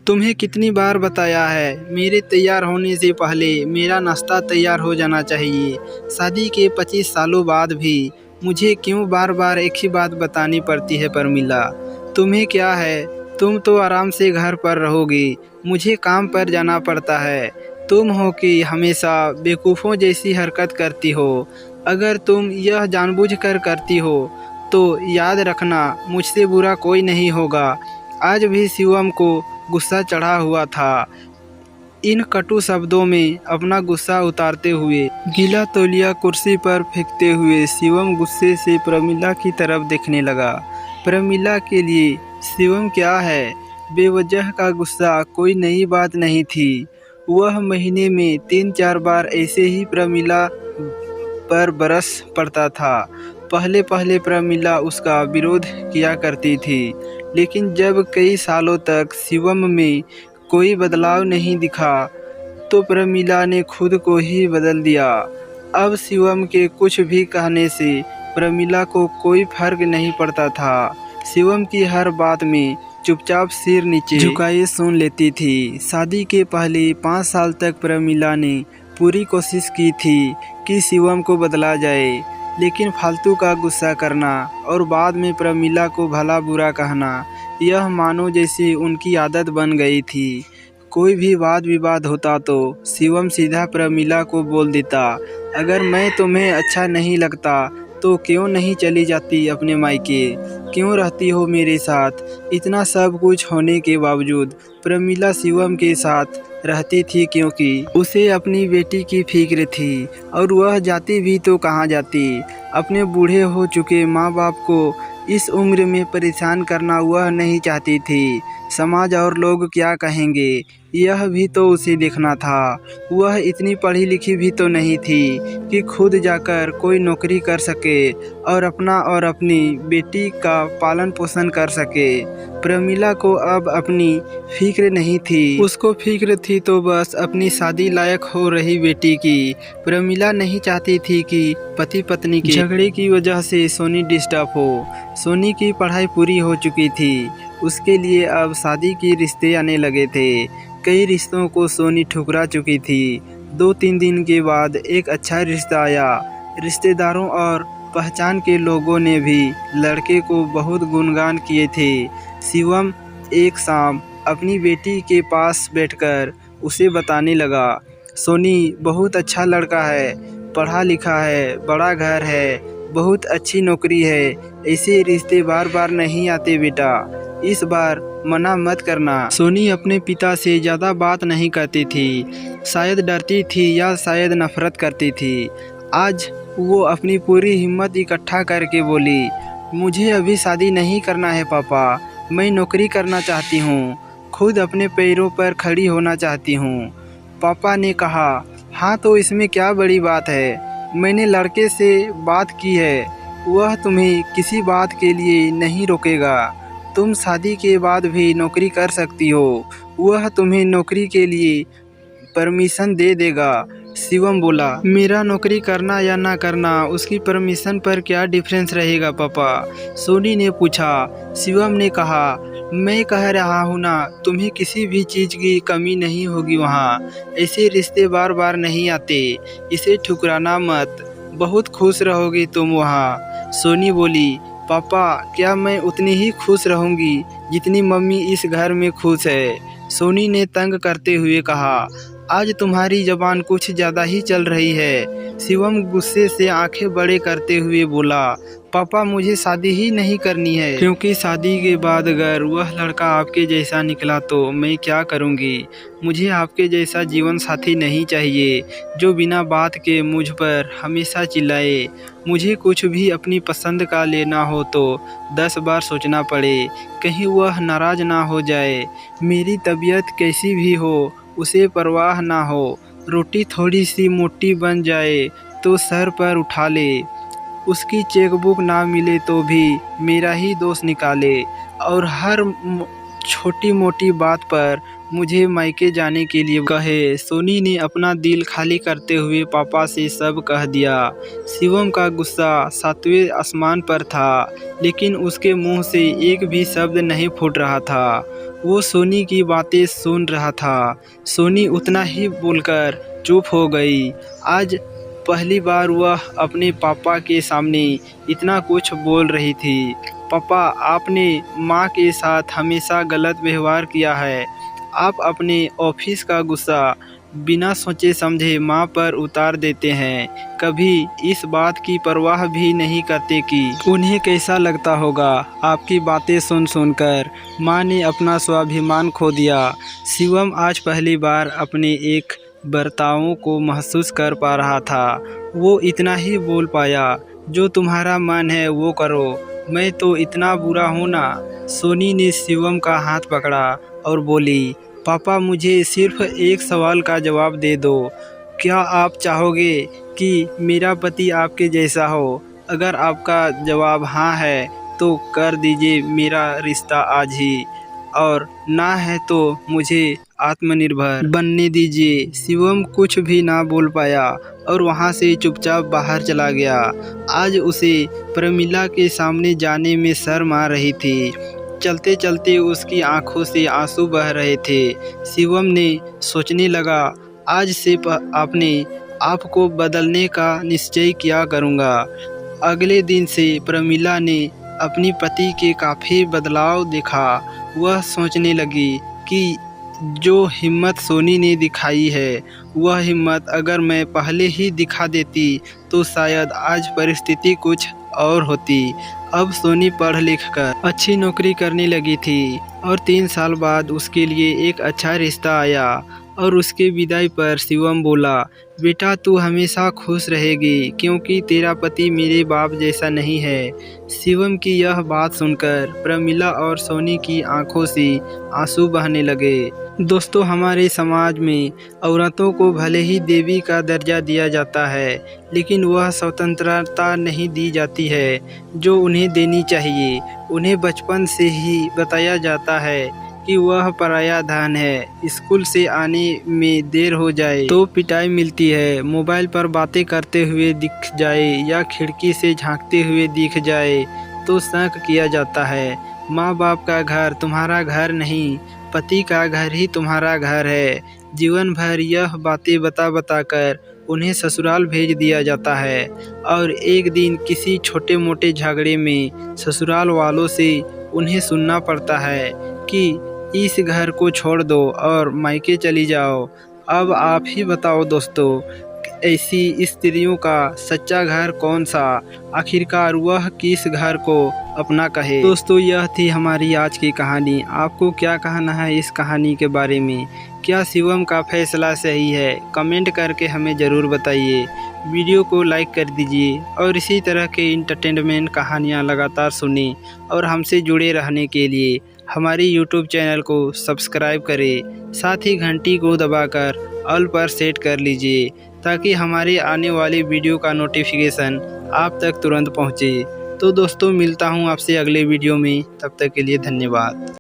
तुम्हें कितनी बार बताया है, मेरे तैयार होने से पहले मेरा नाश्ता तैयार हो जाना चाहिए। शादी के 25 सालों बाद भी मुझे क्यों बार बार एक ही बात बतानी पड़ती है परमिला। तुम्हें क्या है, तुम तो आराम से घर पर रहोगी, मुझे काम पर जाना पड़ता है। तुम हो कि हमेशा बेवकूफ़ों जैसी हरकत करती हो। अगर तुम यह जानबूझकर करती हो तो याद रखना, मुझसे बुरा कोई नहीं होगा। आज भी शिवम को गुस्सा चढ़ा हुआ था। इन कटु शब्दों में अपना गुस्सा उतारते हुए, गीला तौलिया कुर्सी पर फेंकते हुए शिवम गुस्से से प्रमिला की तरफ देखने लगा। प्रमिला के लिए शिवम क्या है, बेवजह का गुस्सा कोई नई बात नहीं थी। वह महीने में 3-4 बार ऐसे ही प्रमिला पर बरस पड़ता था। पहले पहले प्रमिला उसका विरोध किया करती थी, लेकिन जब कई सालों तक शिवम में कोई बदलाव नहीं दिखा तो प्रमिला ने खुद को ही बदल दिया। अब शिवम के कुछ भी कहने से प्रमिला को कोई फर्क नहीं पड़ता था। शिवम की हर बात में चुपचाप सिर नीचे झुकाए सुन लेती थी। शादी के पहले 5 साल तक प्रमिला ने पूरी कोशिश की थी कि शिवम को बदला जाए, लेकिन फालतू का गुस्सा करना और बाद में प्रमिला को भला बुरा कहना, यह मानो जैसे उनकी आदत बन गई थी। कोई भी वाद विवाद होता तो शिवम सीधा प्रमिला को बोल देता, अगर मैं तुम्हें अच्छा नहीं लगता तो क्यों नहीं चली जाती अपने मायके, क्यों रहती हो मेरे साथ। इतना सब कुछ होने के बावजूद प्रमिला शिवम के साथ रहती थी क्योंकि उसे अपनी बेटी की फिक्र थी। और वह जाती भी तो कहाँ जाती, अपने बूढ़े हो चुके माँ बाप को इस उम्र में परेशान करना वह नहीं चाहती थी। समाज और लोग क्या कहेंगे, यह भी तो उसे देखना था। वह इतनी पढ़ी लिखी भी तो नहीं थी कि खुद जाकर कोई नौकरी कर सके और अपना और अपनी बेटी का पालन पोषण कर सके। प्रमिला को अब अपनी फिक्र नहीं थी, उसको फिक्र थी तो बस अपनी शादी लायक हो रही बेटी की। प्रमिला नहीं चाहती थी कि पति पत्नी के झगड़े की वजह से सोनी डिस्टर्ब हो। सोनी की पढ़ाई पूरी हो चुकी थी, उसके लिए अब शादी के रिश्ते आने लगे थे। कई रिश्तों को सोनी ठुकरा चुकी थी। 2-3 दिन के बाद एक अच्छा रिश्ता आया। रिश्तेदारों और पहचान के लोगों ने भी लड़के को बहुत गुणगान किए थे। शिवम एक शाम अपनी बेटी के पास बैठकर उसे बताने लगा, सोनी बहुत अच्छा लड़का है, पढ़ा लिखा है, बड़ा घर है, बहुत अच्छी नौकरी है। ऐसे रिश्ते बार बार नहीं आते बेटा, इस बार मना मत करना। सोनी अपने पिता से ज़्यादा बात नहीं करती थी, शायद डरती थी या शायद नफरत करती थी। आज वो अपनी पूरी हिम्मत इकट्ठा करके बोली, मुझे अभी शादी नहीं करना है पापा, मैं नौकरी करना चाहती हूँ, खुद अपने पैरों पर खड़ी होना चाहती हूँ। पापा ने कहा, हाँ तो इसमें क्या बड़ी बात है, मैंने लड़के से बात की है, वह तुम्हें किसी बात के लिए नहीं रोकेगा। तुम शादी के बाद भी नौकरी कर सकती हो, वह तुम्हें नौकरी के लिए परमिशन दे देगा। शिवम बोला, मेरा नौकरी करना या ना करना उसकी परमिशन पर क्या डिफरेंस रहेगा पापा। सोनी ने पूछा। शिवम ने कहा, मैं कह रहा हूँ ना, तुम्हें किसी भी चीज़ की कमी नहीं होगी वहाँ। ऐसे रिश्ते बार बार नहीं आते, इसे ठुकराना मत, बहुत खुश रहोगी तुम वहाँ। सोनी बोली, पापा क्या मैं उतनी ही खुश रहूँगी जितनी मम्मी इस घर में खुश है। सोनी ने तंग करते हुए कहा, आज तुम्हारी ज़बान कुछ ज़्यादा ही चल रही है। शिवम गुस्से से आंखें बड़े करते हुए बोला, पापा मुझे शादी ही नहीं करनी है, क्योंकि शादी के बाद अगर वह लड़का आपके जैसा निकला तो मैं क्या करूँगी। मुझे आपके जैसा जीवन साथी नहीं चाहिए जो बिना बात के मुझ पर हमेशा चिल्लाए। मुझे कुछ भी अपनी पसंद का लेना हो तो 10 बार सोचना पड़े, कहीं वह नाराज़ ना हो जाए। मेरी तबीयत कैसी भी हो उसे परवाह ना हो, रोटी थोड़ी सी मोटी बन जाए तो सर पर उठा ले, उसकी चेकबुक ना मिले तो भी मेरा ही दोष निकाले और हर छोटी मोटी बात पर मुझे मायके जाने के लिए कहे। सोनी ने अपना दिल खाली करते हुए पापा से सब कह दिया। शिवम का गुस्सा 7वें आसमान पर था, लेकिन उसके मुंह से एक भी शब्द नहीं फूट रहा था। वो सोनी की बातें सुन रहा था। सोनी उतना ही बोलकर चुप हो गई। आज पहली बार वह अपने पापा के सामने इतना कुछ बोल रही थी। पापा, आपने माँ के साथ हमेशा गलत व्यवहार किया है। आप अपने ऑफिस का गुस्सा बिना सोचे समझे माँ पर उतार देते हैं। कभी इस बात की परवाह भी नहीं करते कि उन्हें कैसा लगता होगा। आपकी बातें सुन सुनकर माँ ने अपना स्वाभिमान खो दिया। शिवम आज पहली बार अपने एक बर्तावों को महसूस कर पा रहा था। वो इतना ही बोल पाया, जो तुम्हारा मन है वो करो, मैं तो इतना बुरा हूँ ना। सोनी ने शिवम का हाथ पकड़ा और बोली, पापा, मुझे सिर्फ एक सवाल का जवाब दे दो। क्या आप चाहोगे कि मेरा पति आपके जैसा हो? अगर आपका जवाब हाँ है तो कर दीजिए मेरा रिश्ता आज ही, और ना है तो मुझे आत्मनिर्भर बनने दीजिए। शिवम कुछ भी ना बोल पाया और वहाँ से चुपचाप बाहर चला गया। आज उसे प्रमिला के सामने जाने में शर्म आ रही थी। चलते चलते उसकी आंखों से आंसू बह रहे थे। शिवम ने सोचने लगा, आज से अपने आप को बदलने का निश्चय किया करूँगा। अगले दिन से प्रमिला ने अपनी पति के काफ़ी बदलाव देखा। वह सोचने लगी कि जो हिम्मत सोनी ने दिखाई है, वह हिम्मत अगर मैं पहले ही दिखा देती तो शायद आज परिस्थिति कुछ और होती। अब सोनी पढ़ लिख कर अच्छी नौकरी करने लगी थी और 3 साल बाद उसके लिए एक अच्छा रिश्ता आया। और उसके विदाई पर शिवम बोला, बेटा तू हमेशा खुश रहेगी क्योंकि तेरा पति मेरे बाप जैसा नहीं है। शिवम की यह बात सुनकर प्रमिला और सोनी की आंखों से आंसू बहने लगे। दोस्तों, हमारे समाज में औरतों को भले ही देवी का दर्जा दिया जाता है, लेकिन वह स्वतंत्रता नहीं दी जाती है जो उन्हें देनी चाहिए। उन्हें बचपन से ही बताया जाता है कि वह पराया धन है। स्कूल से आने में देर हो जाए तो पिटाई मिलती है। मोबाइल पर बातें करते हुए दिख जाए या खिड़की से झांकते हुए दिख जाए तो शक किया जाता है। माँ बाप का घर तुम्हारा घर नहीं, पति का घर ही तुम्हारा घर है। जीवन भर यह बातें बता बता कर उन्हें ससुराल भेज दिया जाता है और एक दिन किसी छोटे मोटे झगड़े में ससुराल वालों से उन्हें सुनना पड़ता है कि इस घर को छोड़ दो और मायके चली जाओ। अब आप ही बताओ दोस्तों, ऐसी स्त्रियों का सच्चा घर कौन सा? आखिरकार वह किस घर को अपना कहे? दोस्तों, यह थी हमारी आज की कहानी। आपको क्या कहना है इस कहानी के बारे में? क्या शिवम का फैसला सही है? कमेंट करके हमें ज़रूर बताइए। वीडियो को लाइक कर दीजिए और इसी तरह के इंटरटेनमेंट कहानियाँ लगातार सुनें और हमसे जुड़े रहने के लिए हमारी यूट्यूब चैनल को सब्सक्राइब करें। साथ ही घंटी को दबाकर ऑल पर सेट कर लीजिए ताकि हमारे आने वाली वीडियो का नोटिफिकेशन आप तक तुरंत पहुँचे। तो दोस्तों, मिलता हूँ आपसे अगले वीडियो में। तब तक के लिए धन्यवाद।